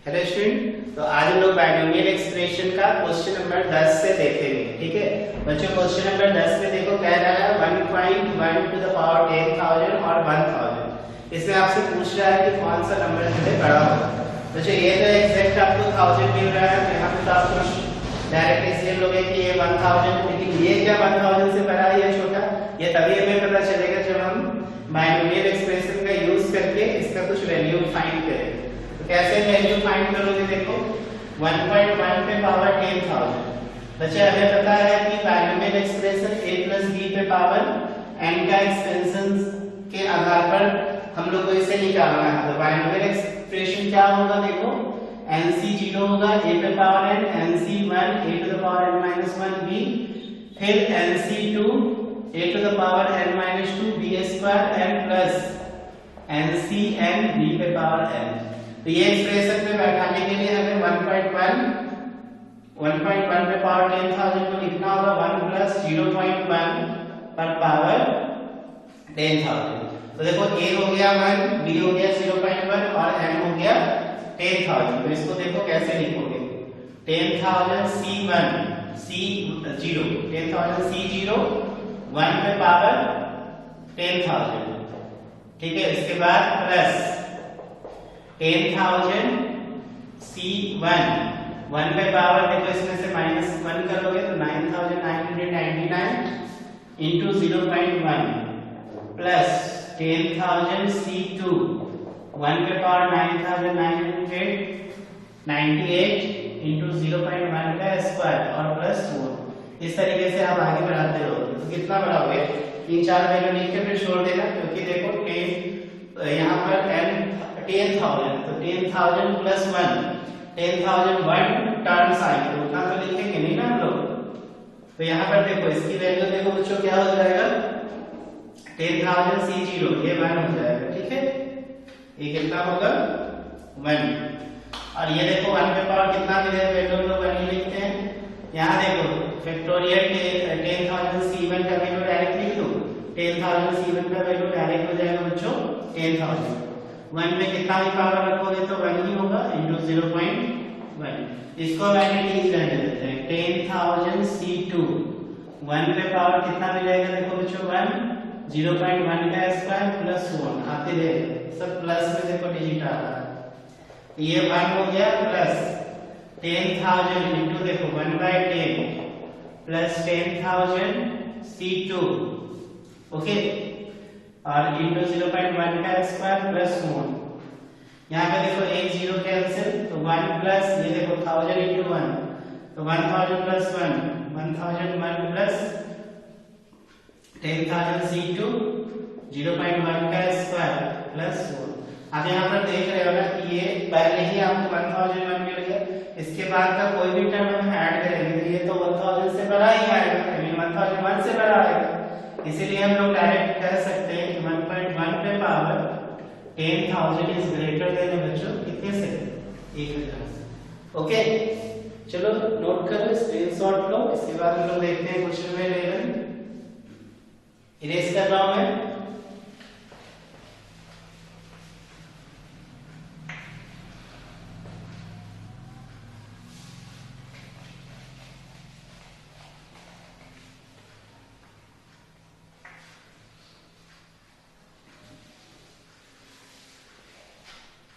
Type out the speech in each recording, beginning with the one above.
Hello student, तो आज हम लोग बाइनोमियल एक्सप्रेशन का क्वेश्चन नंबर 10 से देखेंगे। ठीक है बच्चों, क्वेश्चन नंबर 10 में देखो कह रहा है 1.1 टू द पावर 10,000 और 1000। इसमें आपसे पूछ रहा है कि कौन सा नंबर से बड़ा होगा। बच्चों ये तो एग्जैक्ट आपको 1000 मिल रहा है, यहाँ पे तो आपको डायरेक्ट इसलिए लोगे कि ये 1000, लेकिन ये क्या 1000 से बड़ा है या छोटा, ये तभी हमें पता चलेगा जब हम बाइनोमियल एक्सप्रेशन का यूज करके इसका कुछ वैल्यू फाइंड करेंगे। तो कैसे वैल्यू फाइंड करोगे, देखो 1.1 पे पावर 10,000। बच्चे हमें पता है कि binomial expression a plus b पे पावर n का एक्सपेंशन के आधार पर हम लोग को इसे निकालना है। तो बाइनोमियल एक्सप्रेशन क्या होगा, देखो nc 0 होगा a पे power n, nc 1 a to the power n minus 1 b, फिर nc 2 a to the power n minus 2 b square n plus nc n b पे पावर n। तो ये एक्सप्रेशन में बैठाने के लिए हमें 1.1 पे पावर 10,000 को लिखना होगा 1 प्लस 0.1 पर पावर 10,000। तो देखो a हो गया 1, b हो गया 0.1 और n हो गया 10,000। तो इसको देखो कैसे लिखोगे, 10,000 c1 c0 10,000 c0 1 पे पावर 10,000। ठीक है, इसके बाद प्लस 10,000 c1 1 पे पावर, देखो इसमें से माइनस 1 करोगे तो 9,999 इंटू 0.1 प्लस 10,000 c2 1 पे पावर 9,998 इंटू 0.1 का स्क्वायर और प्लस 4। इस तरीके से आप आगे बढ़ाते रहोगे तो कितना बढ़ाओगे, 3-4 वैल्यू लिख के फिर छोड़ देना, क्योंकि देखो 10 यहाँ पर n 10,000 तो 10,000 प्लस 1 10,001 टर्न्स आएंगे, तो उतना तो लिखेंगे नहीं ना हम लोग। तो यहाँ पर देखो इसकी वैल्यू देखो बच्चों क्या हो जाएगा, 10,000 c0 ये 1 हो जाएगा। ठीक है, ये कितना होगा 1। और ये देखो 1 पे पावर कितना मिलेगा, वैल्यू हम लोग 1 ही लिखते हैं। यहाँ देखो फैक्टोरियल 10,000 c1 का वैल्यू डायरेक्ट लिख दो, 10,000 c1 का वैल्यू डायरेक्ट हो जाएगा बच्चों 10,000। 1 में कितना भी पावर रखोगे तो 1 ही होगा इंटू 0.1। इसको मैग्नीट्यूड रहने देते हैं, 10,000 c2 1 पे पावर कितना मिलेगा, देखो बच्चों 1 0.1 का स्क्वायर प्लस 1 आते रहेगा, सब प्लस में देखो डिजिट आ रहा है। ये 1 हो गया प्लस 10,000 इंटू देखो 1/10 प्लस 10,000 c2 ओके, और इंटू 0.1 का स्क्वायर प्लस 1। यहाँ पे देखो एक 0 कैंसिल तो 1 प्लस ये देखो 1000 इंटू 1 तो 1000 प्लस 1 1001 प्लस 10,000 c2 0.1 का स्क्वायर प्लस 4। आप यहाँ पर देख रहे हो ना कि ये पहले ही आपको 1001 मिल गया, इसके बाद का कोई भी टर्म हम ऐड करेंगे तो ये तो 1000 से बड़ा ही आएगा, आई मीन 1001 से बड़ा आएगा। इसीलिए हम लोग डायरेक्ट कह सकते हैं कि 1.1 पे पावर 10,000 इज ग्रेटर देन बच्चों कितने से 1,000 से। ओके चलो नोट करो, स्क्रीनशॉट लो, इसके बाद हम लोग देखते हैं क्वेश्चन नंबर 11। इरेज कर रहा हूं मैं।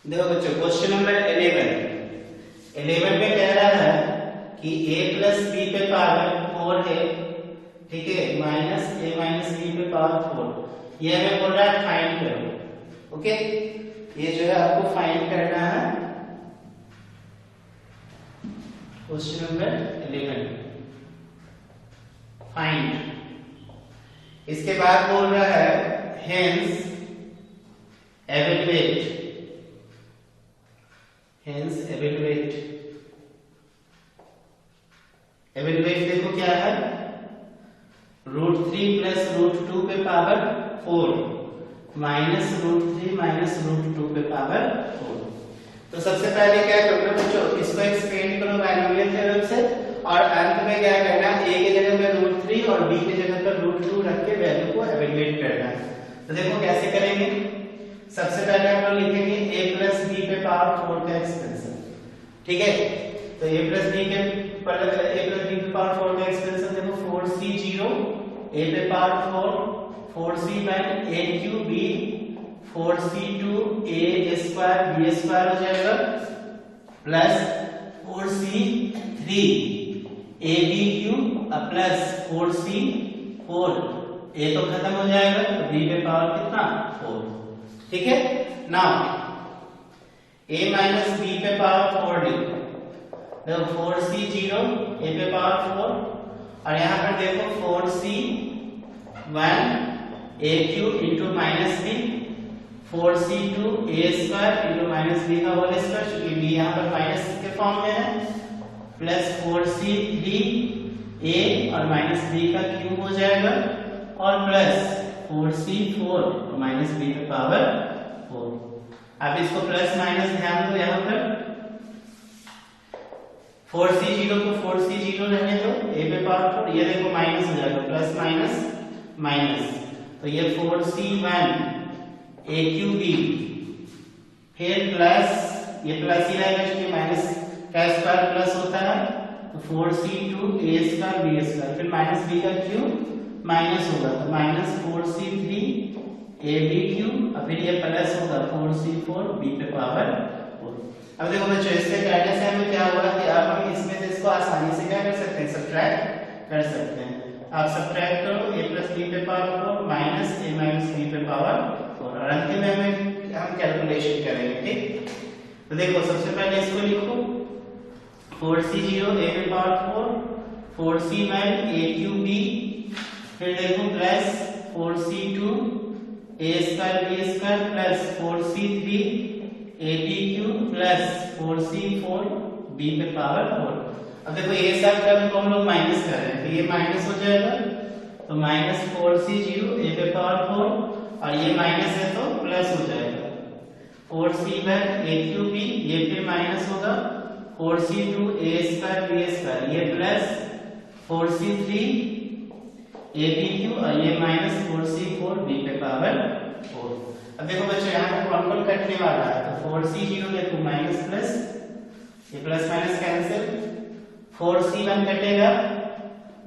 देखो बच्चों क्वेश्चन नंबर 11 में कह रहा है कि a प्लस b पे पावर 4 है, ठीक है, माइनस a माइनस b पे पावर 4। ये हमें बोल रहा है फाइंड करो। ओके, ये जो है आपको फाइंड करना है क्वेश्चन नंबर 11 फाइंड। इसके बाद बोल रहा है hence evaluate, hence evaluate. Evaluate देखो क्या है, √3 प्लस √2 पे पावर 4 माइनस √3 माइनस √2 पे पावर 4। तो सबसे पहले क्या करना बच्चों, इसको एक्सपेंड करो बाइनोमियल थ्योरम से, और अंत में क्या करना, a की जगह पे √3 और b की जगह पर √2 रख के वैल्यू को एवेल्युएट करना है। तो देखो कैसे करेंगे, सबसे पहले हम लोग लिखेंगे a प्लस b पे पावर 4 का एक्सपेंशन। ठीक है, तो a प्लस b के पावर 4 का एक्सपेंशन देखो 4c0 a पे power 4 4c1 a cube b 4c2 a square b square हो जाएगा plus 4c3 a b cube plus 4c4 a तो खत्म हो जाएगा तो b पे पावर कितना 4। ठीक है, नाउ a माइनस b पे पावर 4 डी देखो 4c0 a पे पावर 4 और यहाँ पर देखो 4c1 a cube into minus b 4c2 a square into minus b का होल स्क्वायर, क्योंकि b यहाँ पर माइनस के फॉर्म में है, प्लस 4c3 a और माइनस b का क्यूब हो जाएगा और प्लस 4c4 और माइनस b पे पावर 4। अब इसको प्लस माइनस ध्यान दो, यहाँ पर 4c0 को 4c0 रहने दो a पे पावर 4, ये देखो माइनस हो जाएगा प्लस माइनस माइनस, तो ये 4c1 a क्यूब b फिर प्लस ये प्लस ही रहेगा क्योंकि माइनस का स्क्वायर प्लस होता है, तो 4c2 a square b square फिर माइनस b का क्यूब माइनस होगा तो minus 4c3 a b cube और फिर ये प्लस होगा 4c4 b पे पावर 4। अब देखो बच्चों इससे करने से हमें क्या होगा कि अब हम इसमें से इसको आसानी से क्या कर सकते हैं, सब्ट्रैक्ट कर सकते हैं। आप सब्ट्रैक्ट करो a प्लस b पे power 4 minus a minus b पे पावर 4 और अंतिम में हम कैलकुलेशन करेंगे। ठीक, तो देखो सबसे पहले इसको लिखो 4c0 a पे power 4 4c1 a cube b फिर देखो plus 4c2 a square b square plus 4c3 a b cube plus 4c4 b पे पावर 4। अब देखो ये सब टर्म को हम लोग माइनस कर रहे हैं तो ये माइनस हो जाएगा तो माइनस 4c0 a पे पावर 4 और ये माइनस है तो प्लस हो जाएगा 4c1 a क्यूब b ये फिर माइनस होगा 4c2 a square b square ये plus 4c3 a b cube और ये माइनस 4c4 b पे पावर 4। अब देखो बच्चों यहाँ पे कॉमन कटने वाला है तो 4c0 देखो माइनस प्लस ये प्लस माइनस कैंसिल 4c1 कटेगा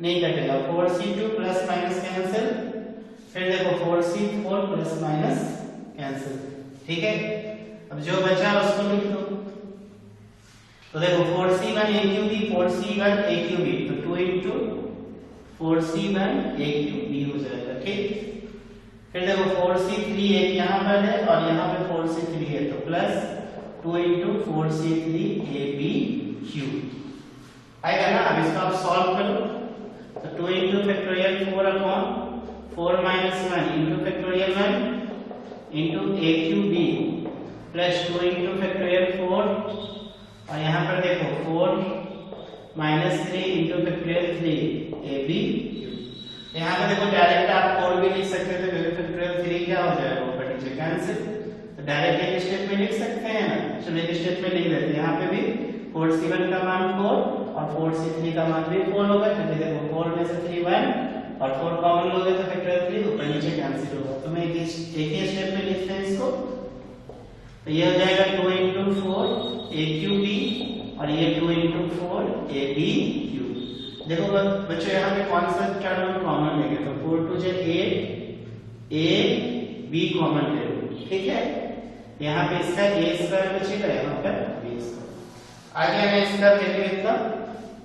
नहीं कटेगा 4c2 प्लस माइनस कैंसिल फिर देखो 4c4 प्लस माइनस कैंसिल। ठीक है, अब जो बचा उसको लिख दो तो देखो 4c1 a cube b 4c1 a cube b तो 2 into 4c1 a cube b हो जाएगा। ठीक, फिर देखो 4c3 एक यहाँ पर है और यहाँ पे 4c3 है तो plus 2 into 4c3 a b cube आएगा ना। अब इसको आप सॉल्व करो तो 2 into factorial 4 upon 4 minus 1 into factorial 1 into a cube b plus 2 into factorial 4 और यहाँ पर देखो 4 minus 3 into factorial 3 a b यहाँ पे देखो डायरेक्ट आप 4 भी लिख सकते थे क्योंकि फैक्टोरियल 3 क्या हो जाएगा ऊपर नीचे कैंसिल, तो डायरेक्ट एक स्टेप में लिख सकते हैं ना। चलो एक स्टेप में लिख देते हैं, यहाँ पे भी 4c1 का मान 4 और 4c3 का मान भी 4 होगा क्योंकि देखो 4 में से 3 1 और 4 कॉमन लोगे तो फैक्टोरियल 3 ऊपर नीचे कैंसिल होगा। तो मैं एक ही स्टेप में लिखते हैं इसको तो ये हो जाएगा 2 into 4 a क्यूब b और ये 2 into 4 a b क्यूब। देखो बच्चों यहाँ पे कौन सा टर्म कॉमन लेंगे तो 4 2 8 a b कॉमन ले लो। ठीक है, यहाँ पे इसका a स्क्वायर बचेगा यहाँ पर b स्क्वायर आगे हमें इसका वैल्यू इतना।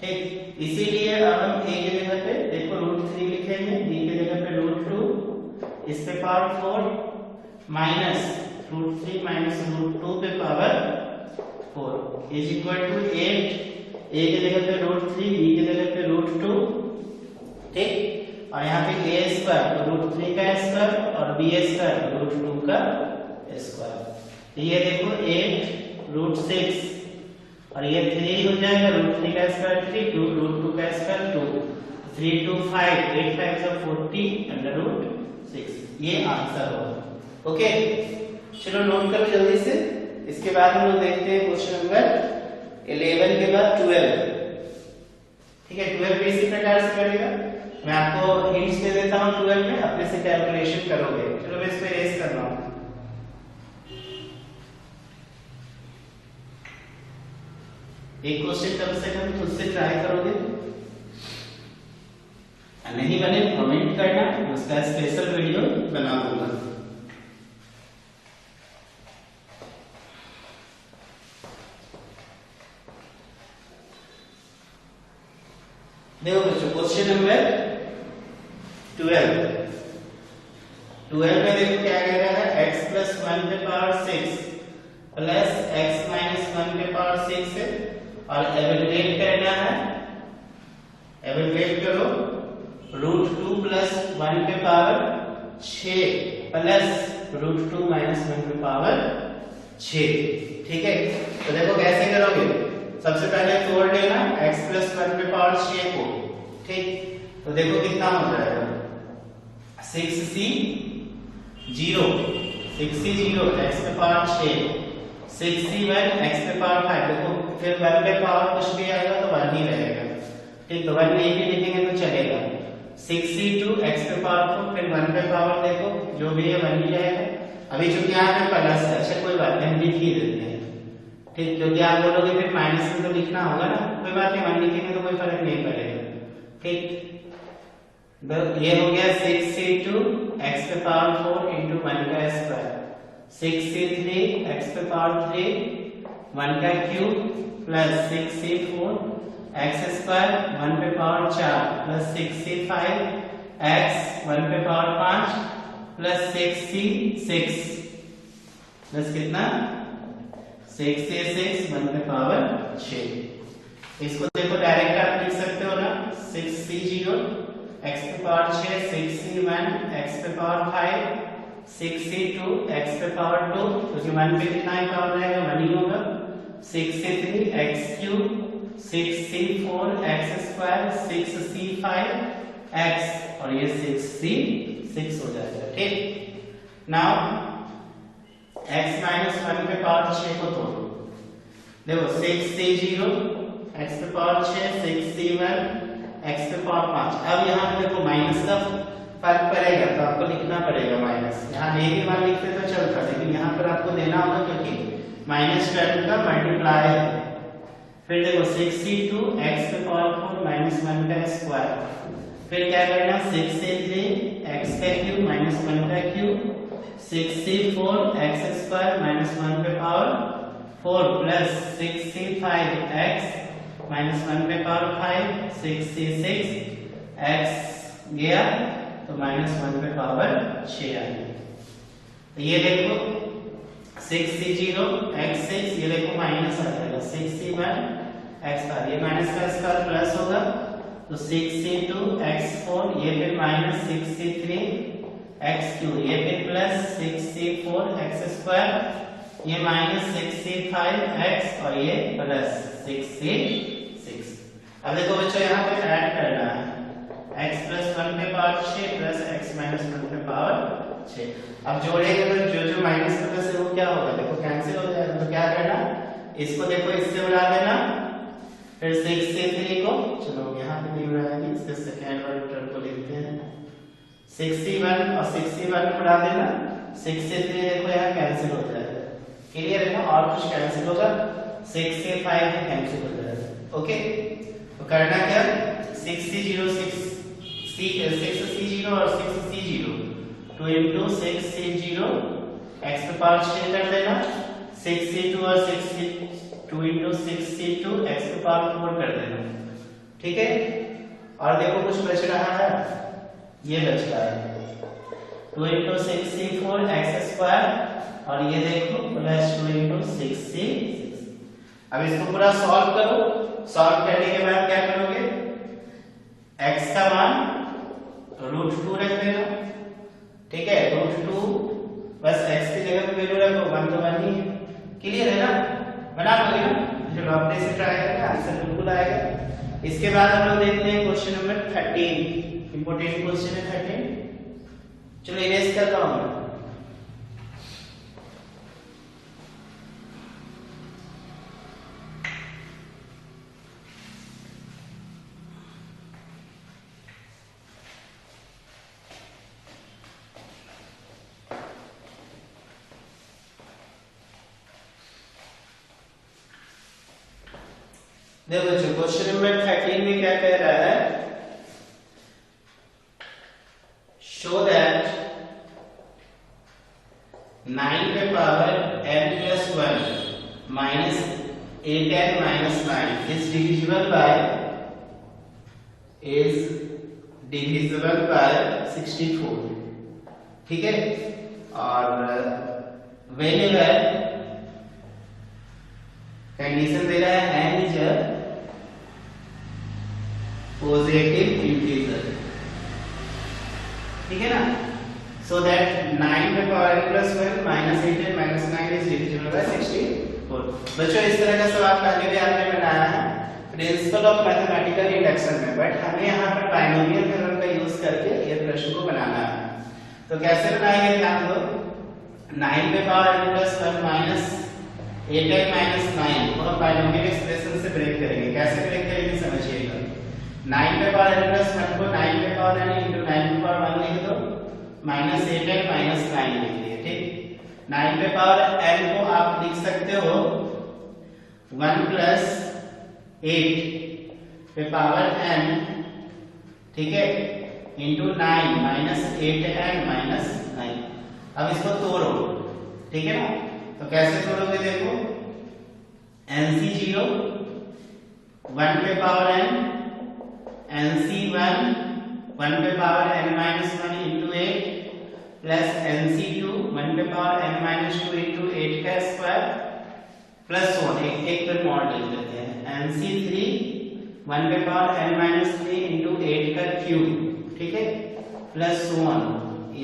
ठीक, इसीलिए अब हम a की जगह पे देखो √3 लिखेंगे b की जगह पे √2 इस पे पावर 4 माइनस √3 माइनस √2 पे power 4 is equal to 8 a की जगह पे √3 b की जगह पे √2। ठीक, और यहाँ पे a स्क्वायर तो √3 का स्क्वायर और b स्क्वायर √2 का स्क्वायर। ये देखो 8 √6 और ये 3 हो जाएगा √3 का स्क्वायर 3 2 √2 का स्क्वायर 2 3 2 5 8 5 40 √6 ये आंसर होगा। ओके, चलो नोट करो जल्दी से। इसके बाद हम लोग देखते हैं क्वेश्चन नंबर 11 के बाद 12। ठीक है, 12 भी इसी प्रकार से करेगा। मैं आपको हिंट्स दे देता हूँ 12 में अपने से कैलकुलेशन करोगे। चलो मैं इस पे रेस कर रहा हूँ। एक क्वेश्चन कम से कम खुद से ट्राई करोगे, नहीं बने कमेंट करना, उसका स्पेशल वीडियो बना दूंगा। देखो बच्चों क्वेश्चन नंबर 12 में देखो क्या कह रहा है, x प्लस 1 के पावर 6 प्लस x माइनस 1 के पावर 6 है और एवेलुएट करना है। एवेलुएट करो रूट 2 प्लस 1 के पावर 6 प्लस रूट 2 माइनस 1 के पावर 6। ठीक है, तो देखो कैसे करोगे, सबसे पहले तोड़ लेना x प्लस 1 के पावर 6 को। ठीक, तो देखो कितना हो जाएगा 6c 0 x के पावर 6 6c1 x के पावर 5। देखो फिर 1 के पावर कुछ भी आएगा तो 1 ही रहेगा। ठीक, तो 1 नहीं भी लिखेंगे तो चलेगा। 6c2 x के पावर 4 फिर 1 के पावर देखो जो भी है 1 ही रहेगा। अभी चूंकि यहाँ पे प्लस है, अच्छा कोई बात नहीं हम लिख ही देते हैं। ठीक, क्योंकि आप बोलोगे फिर माइनस में तो लिखना होगा ना, कोई बात नहीं 1 लिखेंगे तो कोई फर्क नहीं पड़ेगा। ठीक, ये हो गया 6c2 x के पावर 4 into 1 का स्क्वायर, 6c3 x के पावर 3 1 का cube plus 6c4 x square 1 पे पावर 4 प्लस 6c5 x 1 पे पावर 5 प्लस 6c6 प्लस कितना 6c6 1 पे पावर 6। इसको देखो डायरेक्ट आप लिख सकते हो ना, 6c0 x पे पावर 6 6c1 x पे पावर 5 6c2 x पे पावर 2 क्योंकि 1 पे कितना ही पावर रहेगा 1 ही होगा, 6c3 x cube 6c4 x square 6c5 x और ये 6c6 हो जाएगा। ठीक, नाउ x माइनस 1 पे पावर 6 को तोड़ो। देखो 6c0 x पे पावर 6 6c1 x पे पावर 5। अब यहाँ पे देखो माइनस का फर्क पड़ेगा तो आपको लिखना पड़ेगा माइनस, यहाँ नहीं भी मान लिखते तो चलता, लेकिन यहाँ पर आपको देना होगा क्योंकि माइनस टर्म का मल्टीप्लाई है। फिर देखो 6c2 x पे पावर 4 माइनस 1 का स्क्वायर, फिर क्या करना 6c3 x का क्यूब माइनस 1 का cube 6c4 x square minus 1 पे power 4 plus 6c5 x minus 1 पे पावर 5 6c6 x गया तो माइनस 1 पे पावर 6 आ गया। तो ये देखो 6c0 x6 ये देखो माइनस आ जाएगा 6c1 x का, ये माइनस का स्क्वायर प्लस होगा तो 6c2 x4 ये फिर माइनस 6c3 x3 ये फिर प्लस 6c4 x स्क्वायर ये माइनस 6c5 x और ये प्लस 6c6। अब देखो बच्चों यहाँ पे ऐड करना है x प्लस 1 पे पावर 6 प्लस x माइनस 1 पे पावर 6। अब जोड़ेंगे तो जो जो माइनस का प्लस है वो क्या होगा, देखो कैंसिल हो जाएगा। तो क्या करना, इसको देखो इससे उड़ा देना, फिर 6c3 को चलो यहाँ पे नहीं उड़ाएंगे, इसके सेकेंड वाले टर्म को लिखते हैं 6c1 और 6c1 को उड़ा देना, 6c3 देखो यहाँ कैंसिल हो जाएगा। क्लियर है ना, और कुछ कैंसिल होगा 6c5 कैंसिल हो जाएगा। ओके, तो करना क्या 6c0 और 6c0 2 into 6c0 x पे पावर 6 कर देना, 6c2 और 2 into 6c2 x पे पावर 4 कर देना। ठीक है, और देखो कुछ बच रहा है, ये बच रहा है 2 into 6c4 x स्क्वायर और ये देखो प्लस 2 into 6c6। अब इसको पूरा सॉल्व करो, सॉल्व करने के बाद क्या करोगे, x का मान √2 रख देना। ठीक है, √2 बस x की जगह पे वैल्यू रखो 1 तो 1 ही है। क्लियर है ना, बना लोगे ना, चलो अपने से ट्राई करके आंसर बिल्कुल आएगा। इसके बाद हम लोग देखते हैं क्वेश्चन नंबर 13, इंपॉर्टेंट क्वेश्चन है 13। चलो इरेज करता हूं। देखो बच्चों क्वेश्चन नंबर 13 में क्या कह रहा है, शो दैट 9 पे power n plus 1 minus 8n minus 9 is divisible by 64। ठीक है, और whenever कंडीशन दे रहा है n is a positive integer, ठीक है ना, so that 9 पे power n plus 1 minus 8n minus 9 is divisible by 64। बच्चों इस तरह का सवाल पहले भी आपने बनाया है प्रिंसिपल ऑफ मैथमेटिकल इंडक्शन में, बट हमें यहाँ पर बाइनोमियल थ्योरम का यूज करके ये प्रश्न को बनाना है। तो कैसे बनाएंगे, ध्यान दो, 9 पे power n plus 1 minus 8n minus 9 को हम बाइनोमियल एक्सप्रेशन से ब्रेक करेंगे। कैसे ब्रेक करेंगे समझिएगा, 9 पे पावर n plus 1 को 9 पे पावर n into 9 पे पावर 1 लिख दो, minus 8n minus 9 लिख दिए। ठीक, 9 पे पावर n को आप लिख सकते हो 1 plus 8 पे पावर n, ठीक है, into 9 minus 8n minus 9। अब इसको तोड़ो, ठीक है ना, तो कैसे तोड़ोगे, देखो NC0 1 पे पावर n, NC1 1 पे power n minus 1 into 8 plus NC2 1 पे पावर n minus 2 into 8 का स्क्वायर प्लस 1 एक पे मॉड लिख देते हैं, NC3 1 पे पावर n minus 3 into 8 का क्यूब, ठीक है, प्लस 1,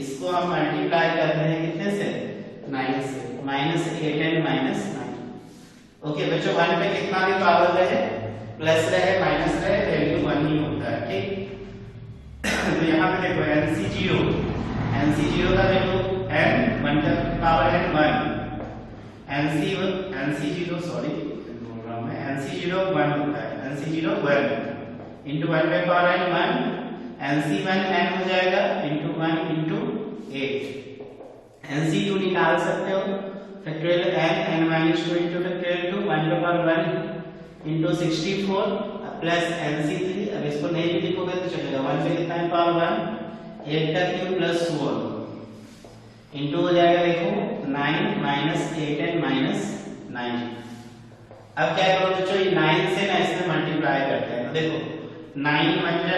इसको हम मल्टीप्लाई कर रहे हैं कितने से, 9 से, minus 8n minus 9। ओके बच्चों, 1 पे कितना भी पावर रहे, प्लस रहे माइनस रहे, वैल्यू 1 ही होता है। ठीक, तो यहाँ पे देखो NC0 का वैल्यू n 1 का पावर n 1, NC0 सॉरी बोल रहा हूँ मैं, NC0 1 होता है, NC0 1 into 1 पे पावर n 1, NC1 n हो जाएगा into 1 into 8, NC2 निकाल सकते हो factorial n minus 2 into factorial 2 1 पे पावर 1 into 64 प्लस NC3, अब इसको नहीं भी लिखोगे तो चलेगा, 1 पे कितना है पावर 1, 8 का क्यूब प्लस 1 इंटू हो जाएगा, देखो 9 minus 8n minus 9। अब क्या करो बच्चों, ये 9 से ना इसमें मल्टीप्लाई करते हैं, तो देखो 9 1 जा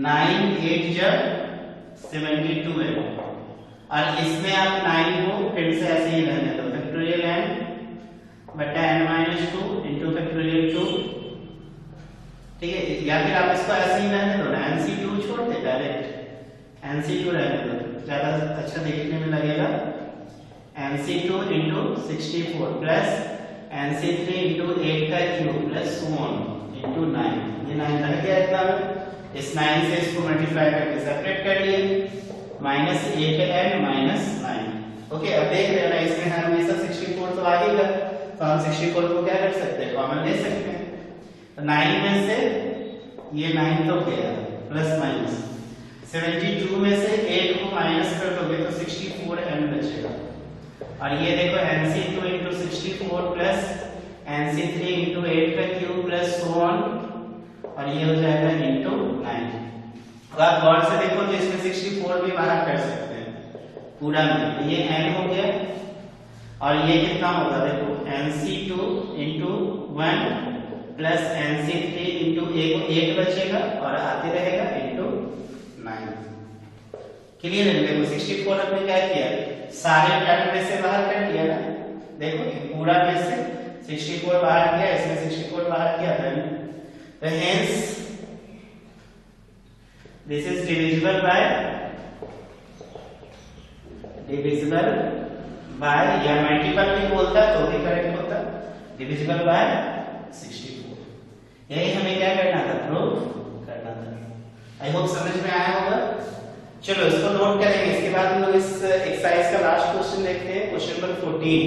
9 8 जा 72 है, और इसमें आप 9 को फिर से ऐसे ही रहने दो, फैक्टोरियल n बटा n minus 2 into फैक्टोरियल 2, ठीक है, या फिर आप इसको ऐसे ही रहने दो ना, NC2 छोड़ दे, डायरेक्ट NC2 रहने दो, ज्यादा अच्छा देखने में लगेगा, NC2 into 64 plus NC3 into 8 का क्यूब प्लस 1 into 9, ये 9 रह गया इतना में, इस 9 से इसको मल्टीप्लाई करके सेपरेट कर लिए, minus 8n minus 9। ओके, अब देख रहे हो ना, इसमें हमेशा 64 तो आ ही गया, तो हम 64 को क्या कर सकते हैं, कॉमन ले सकते हैं, तो 9 में से ये 9 तो गया प्लस माइनस, 72 में से 8 को माइनस कर दोगे तो 64n बचेगा, और ये देखो NC2 into 64 plus NC3 into 8 का क्यूब प्लस 1, और ये हो जाएगा into 9। अब आप गौर से देखो तो इसमें 64 भी बाहर कर सकते हैं पूरा में, तो ये n हो गया, और ये कितना होगा, देखो NC2 into 1 plus NC3 into 8 बचेगा और आते रहेगा into 9। क्लियर है, देखो 64 हमने क्या किया, सारे टर्म में से बाहर कर दिया ना, देखो पूरा में से 64 बाहर किया, इसमें 64 बाहर किया था, तो hence this is divisible by या मल्टीपल भी बोलता तो भी करेक्ट होता, डिविजिबल बाय 64। यही हमें क्या करना था, प्रूव करना था। आई होप समझ में आया होगा। चलो इसको नोट करेंगे, इसके बाद हम लोग इस एक्सरसाइज का लास्ट क्वेश्चन देखते हैं, क्वेश्चन नंबर 14।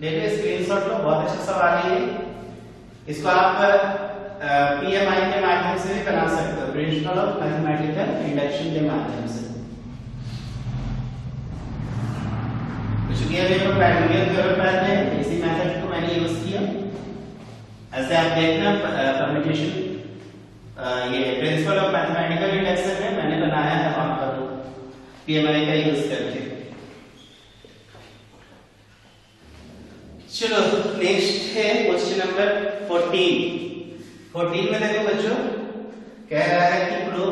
देखिए स्क्रीनशॉट लो, बहुत अच्छा सवाल है ये, इसको आप पीएमआई के माध्यम से भी बना सकते हो, प्रिंसिपल ऑफ मैथमेटिकल इंडक्शन के माध्यम से। चूंकि अभी हम बाइनोमियल थ्योरम पढ़ते हैं, इसी मेथड को मैंने यूज किया, ऐसे आप देखना परम्यूटेशन ये प्रिंसिपल ऑफ मैथमेटिकल इंडक्शन में मैंने बनाया है वहां पर पीएमआई का यूज करके। चलो नेक्स्ट है क्वेश्चन नंबर 14 में देखो बच्चों कह रहा है कि prove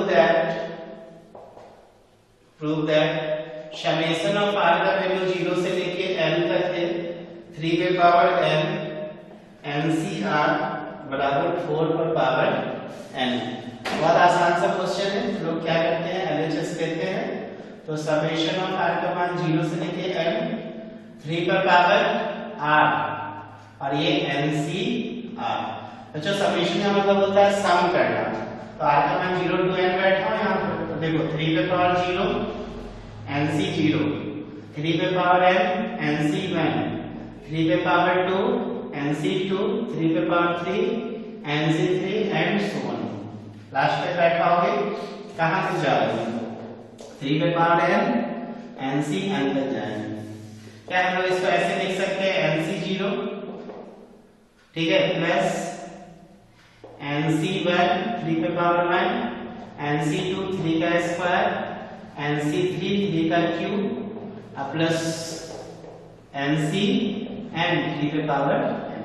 that summation of r का वैल्यू 0 से लेके n तक है 3 पे पावर n NCR बराबर 4 पर पावर n। बहुत आसान सा क्वेश्चन है। लोग क्या करते हैं LHS कहते हैं। तो समेशन ऑफ r का मान 0 से लेके n 3 पर पावर r और ये NCR। अच्छा समेशन का मतलब होता है सम करना। तो r का मान 0 to n बैठा है यहाँ पर। तो देखो 3 पे पावर 0 NC 0, 3 पे पावर n NC 1, 3 पे पावर 2 NC 2, 3 पे power 3 NC 3 and so on. Last पे बैठाओगे कहां से जाओगे 3 पे पावर n NC n तक जाएंगे। क्या हम लोग इसको ऐसे लिख सकते हैं NC 0 ठीक है प्लस NC 1 3 पे पावर 1 NC 2 3 का स्क्वायर NC 3 3 का क्यूब प्लस NC n 3 पे पावर n।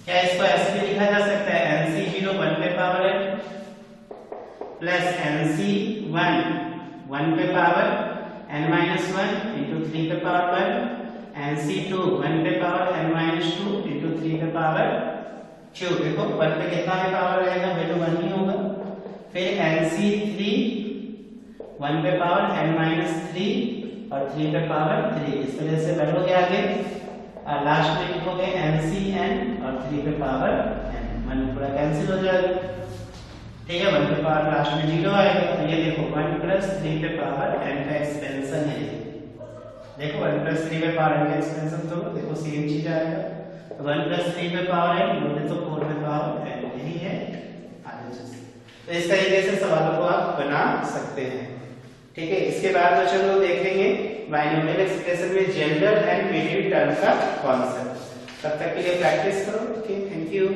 क्या इसको ऐसे भी लिखा जा सकता है NC 0 1 पे पावर n प्लस NC 1 1 पे पावर n minus 1 into 3 पे पावर 1 NC 2 1 पे पावर n minus 2 into 3 पे पावर क्यूब। देखो 1 पे कितना पे पावर रहेगा वैल्यू 1 ही होगा। फिर NC 3 1 पे पावर n minus 3 और 3 पे पावर 3 इस तरह से बढ़ोगे आगे और लास्ट में लिखोगे NC n और 3 पे पावर n 1 पूरा कैंसिल हो जाएगा ठीक है। 1 पे पावर लास्ट में 0 आएगा। तो ये देखो 1 प्लस 3 पे पावर n का एक्सपेंशन है। देखो 1 प्लस 3 पे पावर n का एक्सपेंशन तो देखो सेम चीज आएगा। तो 1 प्लस 3 पे पावर n बोले तो 4 पे पावर n यही है आगे से। तो इस तरीके से सवालों को आप बना सकते हैं ठीक है। इसके बाद बच्चों लोग देखेंगे बाइनोमियल एक्सप्रेशन में जनरल एंड वेरिएबल टर्म का कॉन्सेप्ट। तब तक के लिए प्रैक्टिस करो। Okay thank you.